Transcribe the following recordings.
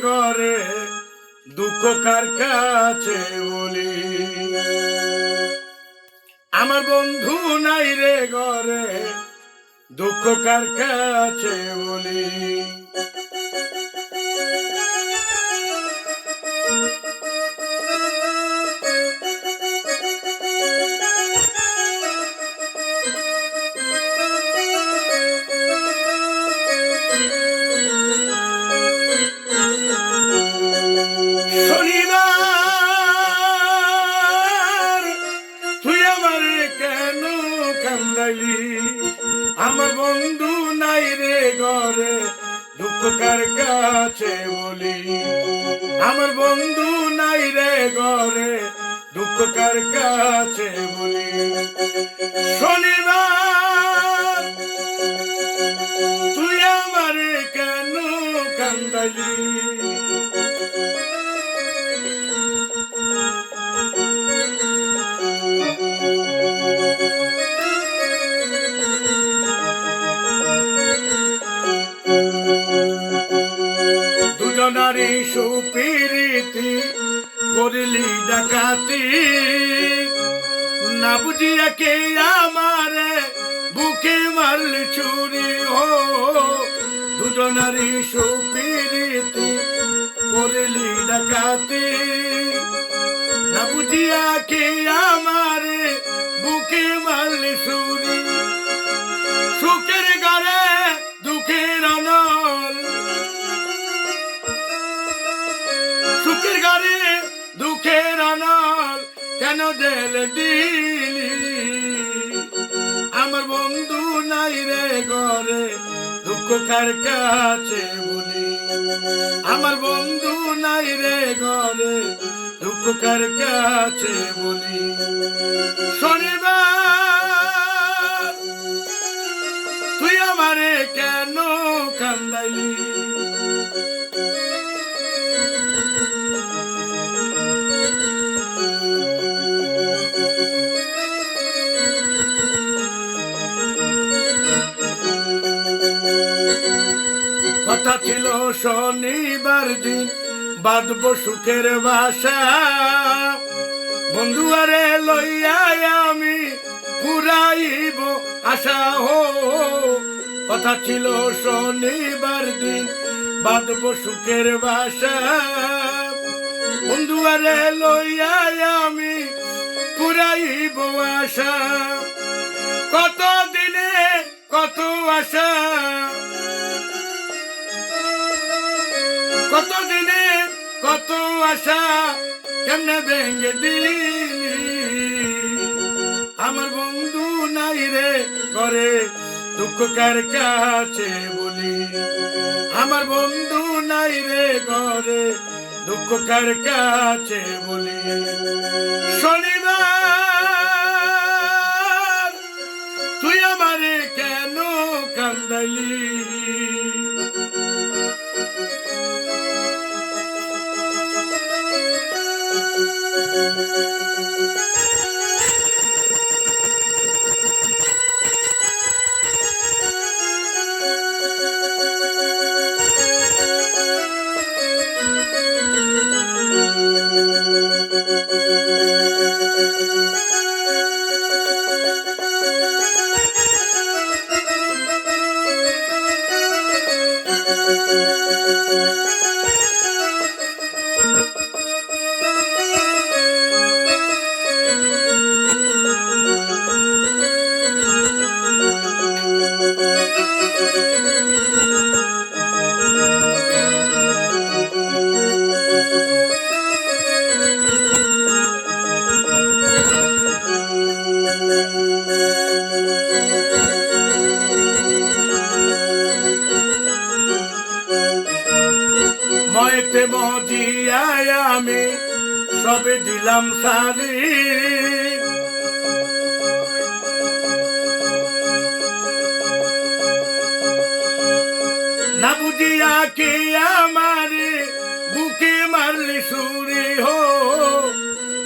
ঘরে দুঃখ কার কাছে বলি। আমার বন্ধু নাই রে ঘরে দুঃখ কার কাছে বলি। আমার বন্ধু নাই রে ঘরে দুঃখ কার কাছে বলি। আমার বন্ধু নাই রে ঘরে দুঃখ কার কাছে বলি। শনিবার তুই আমারে কেন কান্দাইলি। দুজনারি সুপিরিতি করিলি ডাকাতি, না বুঝিয়া কে আমারে বুকে মারলি ছুরি। হো দুজনারি সুপিরিতি করিলি ডাকাতি, না বুঝিয়া কে আমারে বুকে মারলি ছুরি। সুখের ঘরে দুঃখের অনল, সুখের ঘরে দুঃখের অনল কেন দিলে দিলি। আমার বন্ধু নাই রে ঘরে দুঃখ কার কাছে বলি। আমার বন্ধু নাই রে ঘরে দুঃখ কার কাছে বলি। শনিবার তুই আমারে কেন কান্দাইলি। কথা ছিল শনিবার দিন বাঁধব সুখের বাসা, বন্ধুয়ারে লইয়া আমি পুরাইব আশা। হো কথা ছিল শনিবার দিন বাঁধব সুখের বাসা, বন্ধুয়ারে লইয়া আমি পুরাইব আশা। কত দিনে কত আশা, কত দিনে কত আশা কেমনে ভেঙে দিলি। আমার বন্ধু নাই রে ঘরে দুঃখ কার কাছে বলি। আমার বন্ধু নাই রে ঘরে দুঃখ কার কাছে বলি। শনিবার তুই আমারে কেন কান্দাইলি। ময়তে মজিয়ায় আমি সবে দিলাম সারি, না বুঝিয়া কে আমারে বুকে মারলি ছুরি। হো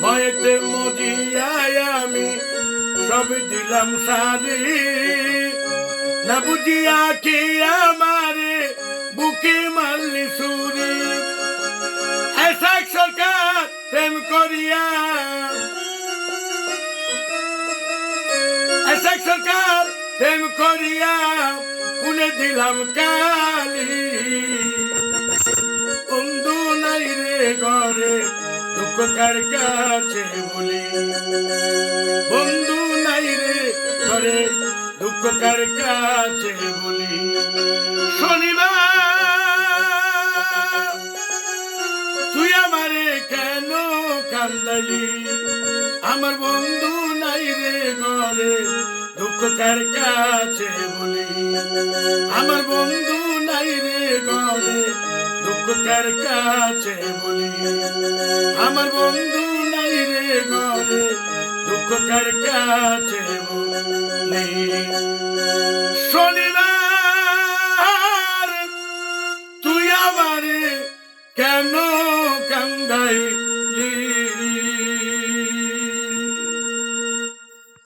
ময়তে মজিয়ায় আমি সবে দিলাম সারি, না বুঝিয়া কে আমারে বুকে মারলি ছুরি। প্রেম করিয়া এসেক সরকার প্রেম করিয়া পুনে দিলাম কালি বন্ধু নাই রে ঘরে দুঃখ কার কাছে বলি বন্ধু নাই রে ঘরে দুঃখ কার কাছে বলি শনিবার তুই আমারে কেন কান্দালি আমার বন্ধু নাই রে ঘরে দুঃখ কার কাছে বলি আমার বন্ধু নাই রে ঘরে দুঃখ কার কাছে বলি আমার বন্ধু নাই রে ঘরে দুঃখ কার কাছে বলি